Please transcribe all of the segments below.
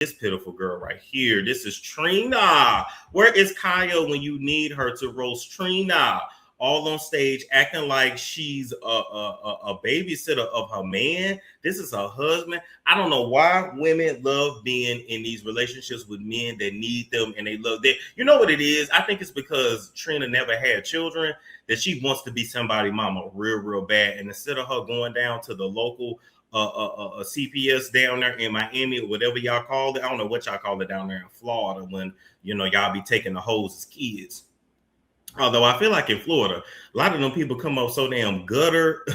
this pitiful girl right here. This is Trina. Where is Kaya when you need her to roast Trina? All on stage acting like she's a babysitter of her man. This is her husband. I don't know why women love being in these relationships with men that need them and they love them. You know what it is? I think it's because Trina never had children, that she wants to be somebody's mama real bad. And instead of her going down to the local a CPS down there in Miami or whatever y'all call it. I don't know what y'all call it down there in Florida when, you know, y'all be taking the hoes as kids. Although I feel like in Florida, a lot of them people come up so damn gutter.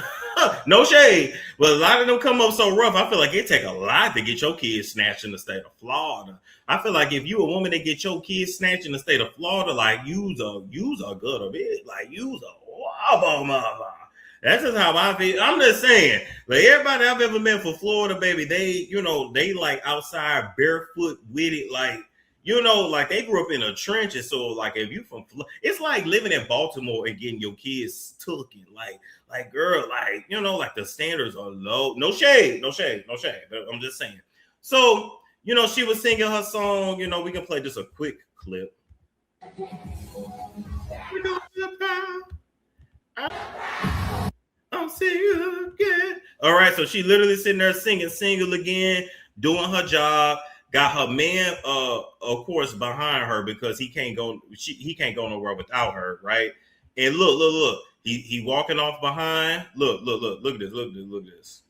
No shade, but a lot of them come up so rough. I feel like it take a lot to get your kids snatched in the state of Florida. I feel like if you a woman that get your kids snatched in the state of Florida, like you's a gutter bitch, like you's a wobble mother. That's just how I feel. I'm just saying, like everybody I've ever met for Florida, baby, they, you know, they like outside barefoot with it, like, you know, like they grew up in the trenches. So like if you from Florida, it's like living in Baltimore and getting your kids taken. Like girl, like, you know, like the standards are low. No shade. But I'm just saying. So, you know, she was singing her song. You know, we can play just a quick clip. I'll see you again. All right, so she literally sitting there singing Single Again, doing her job. Got her man, of course, behind her because he can't go nowhere without her, right? And look, he walking off behind. Look at this.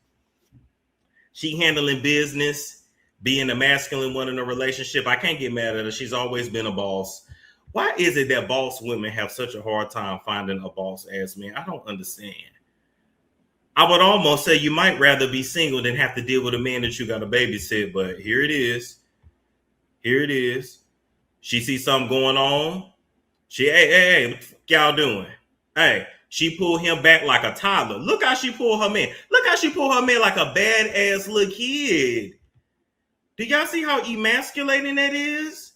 She handling business, being the masculine one in a relationship. I can't get mad at her. She's always been a boss. Why is it that boss women have such a hard time finding a boss ass man? I don't understand. I would almost say you might rather be single than have to deal with a man that you got to babysit, but here it is. She sees something going on. Hey, what the fuck y'all doing? Hey, she pulled him back like a toddler. Look how she pulled her man. Like a badass little kid. Do y'all see how emasculating that is?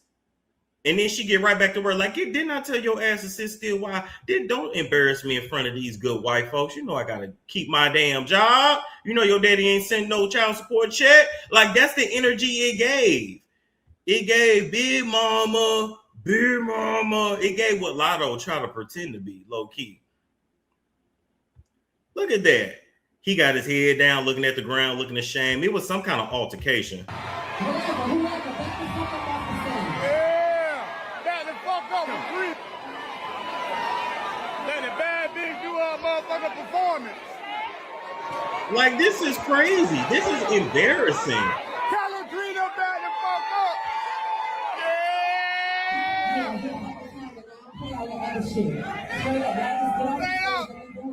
And then she get right back to work. Like, didn't I tell your ass to sit still? Why? Don't embarrass me in front of these good white folks. You know I gotta keep my damn job. You know your daddy ain't sent no child support check. Like, that's the energy it gave. It gave big mama. It gave what Lotto try to pretend to be, low key. Look at that. He got his head down, looking at the ground, looking ashamed. It was some kind of altercation. Performance. Like, this is crazy. This is embarrassing. Tell Trina back the fuck up.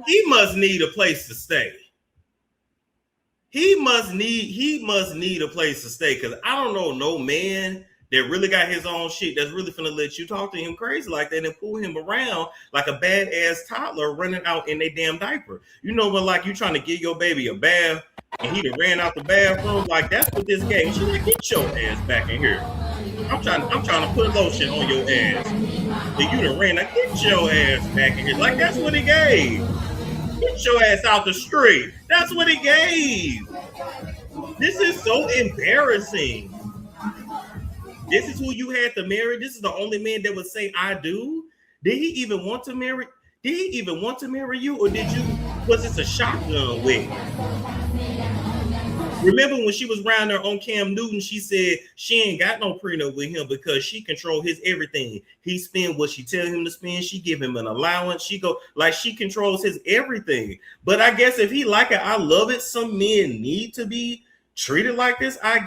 He must need a place to stay. He must need a place to stay, because I don't know no man that really got his own shit that's really finna let you talk to him crazy like that and pull him around like a badass toddler running out in their damn diaper. You know, but like you trying to give your baby a bath and he done ran out the bathroom. Like, that's what this gave. She like, get your ass back in here. I'm trying to put lotion on your ass. And you done ran out. Get your ass back in here. Like, that's what he gave. Get your ass out the street. That's what he gave. This is so embarrassing. This is who you had to marry. This is the only man that would say I do. Did he even want to marry? You, or was this a shotgun wedding? Remember when she was around there on Cam Newton, she said she ain't got no prenup with him because she control his everything. He spend what she tell him to spend. She give him an allowance. She controls his everything. But I guess if he like it, I love it. Some men need to be treated like this. I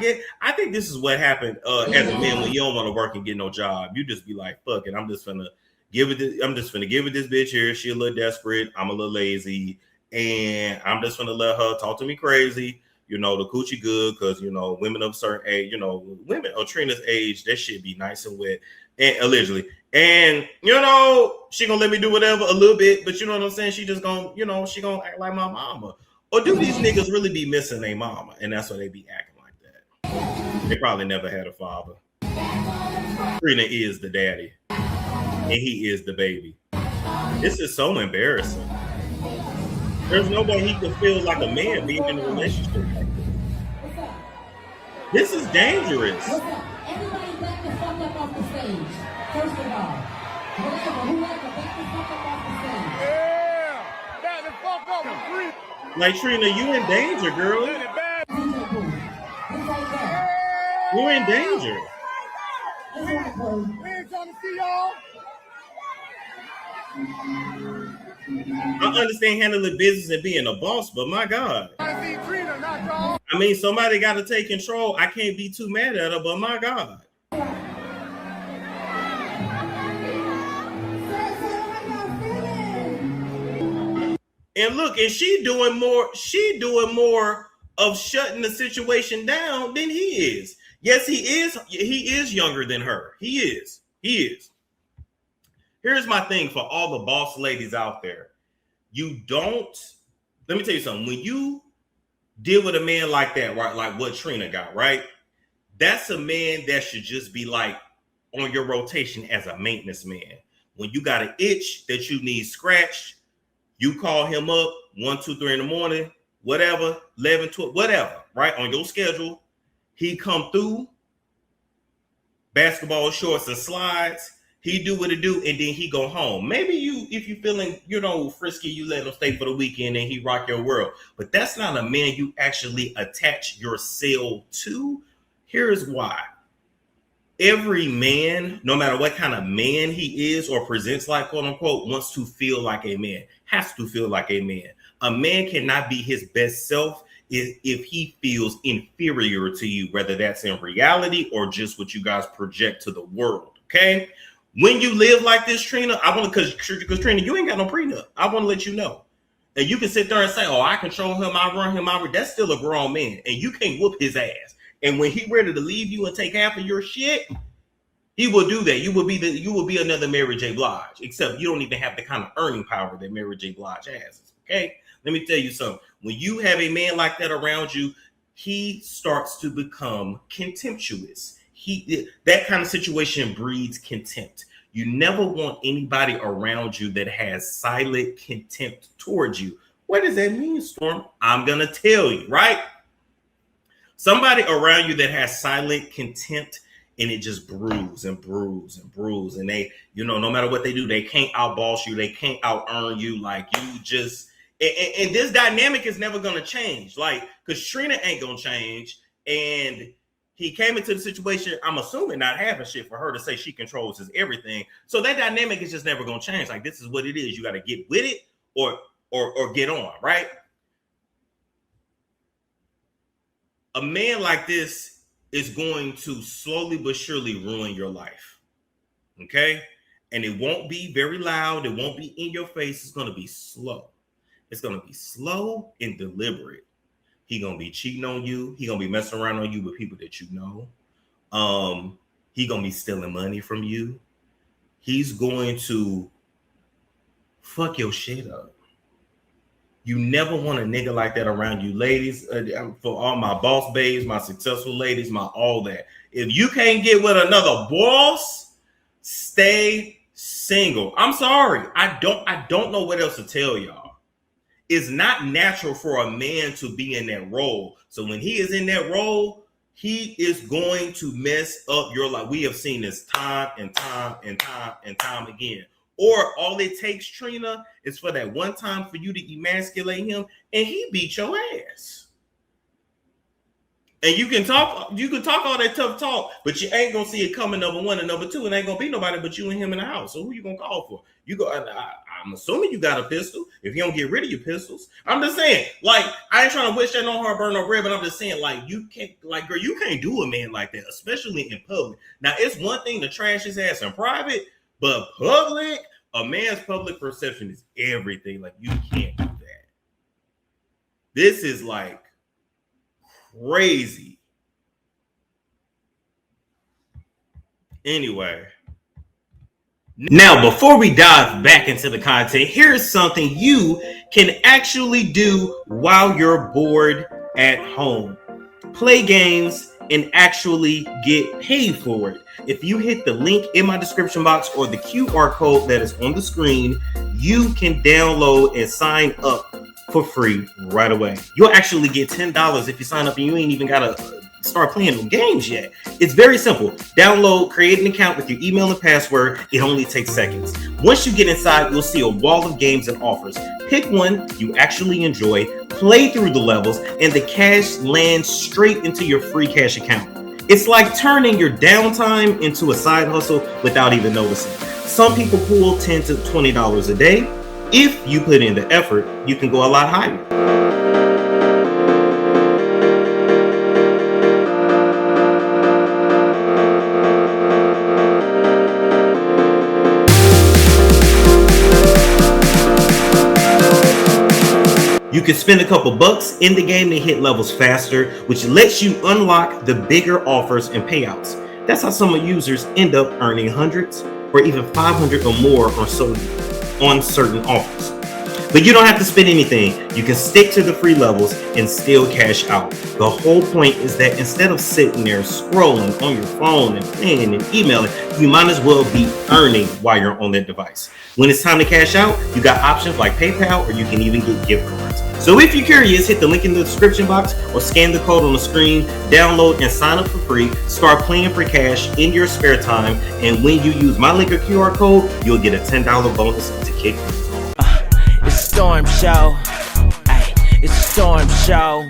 think this is what happened as a man when you don't want to work and get no job. You just be like, fuck it, I'm just gonna give it this bitch here. She a little desperate, I'm a little lazy, and I'm just gonna let her talk to me crazy. You know, the coochie good, because, you know, women of a certain age, you know, women of Trina's age, that shit be nice and wet, and allegedly. And, you know, she gonna let me do whatever a little bit, but you know what I'm saying? She just gonna, you know, she gonna act like my mama. Or do these niggas really be missing their mama? And that's why they be acting like that. They probably never had a father. Trina is the daddy. And he is the baby. This is so embarrassing. There's no way he can feel like a man being in a relationship like this. This is dangerous. What's up? Everybody back the fuck up off the stage. First of all, whatever, whoever, back the fuck up off the stage. Yeah, back the fuck up and free. Like, Trina, you in danger, girl. You in danger. We ain't trying to see y'all. I understand handling business and being a boss, but my God. I see Trina, not y'all. I mean, somebody got to take control. I can't be too mad at her, but my God. And look, and she doing more of shutting the situation down than he is. Yes, he is younger than her. He is. Here's my thing for all the boss ladies out there. Let me tell you something. When you deal with a man like that, right? Like what Trina got, right? That's a man that should just be like on your rotation as a maintenance man. When you got an itch that you need scratched, you call him up 1, 2, 3 in the morning, whatever, 11, 12, whatever, right? On your schedule, he come through, basketball shorts and slides. He do what he do, and then he go home. Maybe if you feeling, frisky, you let him stay for the weekend and he rock your world. But that's not a man you actually attach yourself to. Here's why. Every man, no matter what kind of man he is or presents like, quote unquote, wants to feel like a man, has to feel like a man. A man cannot be his best self if he feels inferior to you, whether that's in reality or just what you guys project to the world, okay? When you live like this, Trina, because Trina, you ain't got no prenup. I want to let you know. And you can sit there and say, oh, I control him, I run him, that's still a grown man. And you can't whoop his ass. And when he ready to leave you and take half of your shit, he will do that. You will be another Mary J. Blige, except you don't even have the kind of earning power that Mary J. Blige has. Okay? Let me tell you something. When you have a man like that around you, he starts to become contemptuous. That kind of situation breeds contempt. You never want anybody around you that has silent contempt towards you. What does that mean, Storm? I'm going to tell you, right? Somebody around you that has silent contempt, and it just brews and brews and brews. And they, no matter what they do, they can't outboss you. They can't out-earn you. Like, you just, and this dynamic is never going to change. Like, because Trina ain't going to change. And he came into the situation, I'm assuming not having shit for her to say she controls his everything. So that dynamic is just never going to change. Like, this is what it is. You got to get with it or get on, right? A man like this is going to slowly but surely ruin your life. Okay? And it won't be very loud. It won't be in your face. It's going to be slow. It's going to be slow and deliberate. He going to be cheating on you. He going to be messing around on you with people that you know. He going to be stealing money from you. He's going to fuck your shit up. You never want a nigga like that around you, ladies. For all my boss babes, my successful ladies, my all that. If you can't get with another boss, stay single. I'm sorry. I don't know what else to tell y'all. It's not natural for a man to be in that role. So when he is in that role, he is going to mess up your life. We have seen this time and time and time and time again. Or all it takes, Trina, is for that one time for you to emasculate him and he beat your ass. And you can talk all that tough talk, but you ain't gonna see it coming, number one, and number two, it ain't gonna be nobody but you and him in the house. So who you gonna call for? I'm assuming you got a pistol. If you don't get rid of your pistols, I'm just saying, like, I ain't trying to wish that on her, burn no bread, but I'm just saying, like, you can't, like, girl, you can't do a man like that, especially in public. Now, it's one thing to trash his ass in private, but public, a man's public perception is everything. Like, you can't do that. This is like crazy. Anyway. Now, before we dive back into the content, here's something you can actually do while you're bored at home. Play games and actually get paid for it. If you hit the link in my description box or the QR code that is on the screen, you can download and sign up for free right away. You'll actually get $10 if you sign up and you ain't even got to start playing no games yet. It's very simple. Download, create an account with your email and password. It only takes seconds. Once you get inside, you'll see a wall of games and offers. Pick one you actually enjoy, play through the levels, and the cash lands straight into your free cash account. It's like turning your downtime into a side hustle without even noticing. Some people pull $10 to $20 a day. If you put in the effort, you can go a lot higher. You can spend a couple bucks in the game to hit levels faster, which lets you unlock the bigger offers and payouts. That's how some users end up earning hundreds or even 500 or more on certain offers. But you don't have to spend anything. You can stick to the free levels and still cash out. The whole point is that instead of sitting there scrolling on your phone and playing and emailing, you might as well be earning while you're on that device. When it's time to cash out, you got options like PayPal, or you can even get gift cards. So if you're curious, hit the link in the description box or scan the code on the screen, download and sign up for free, start playing for cash in your spare time, and when you use my link or QR code, you'll get a $10 bonus to kick things off. It's a storm show. Ay, it's a storm show.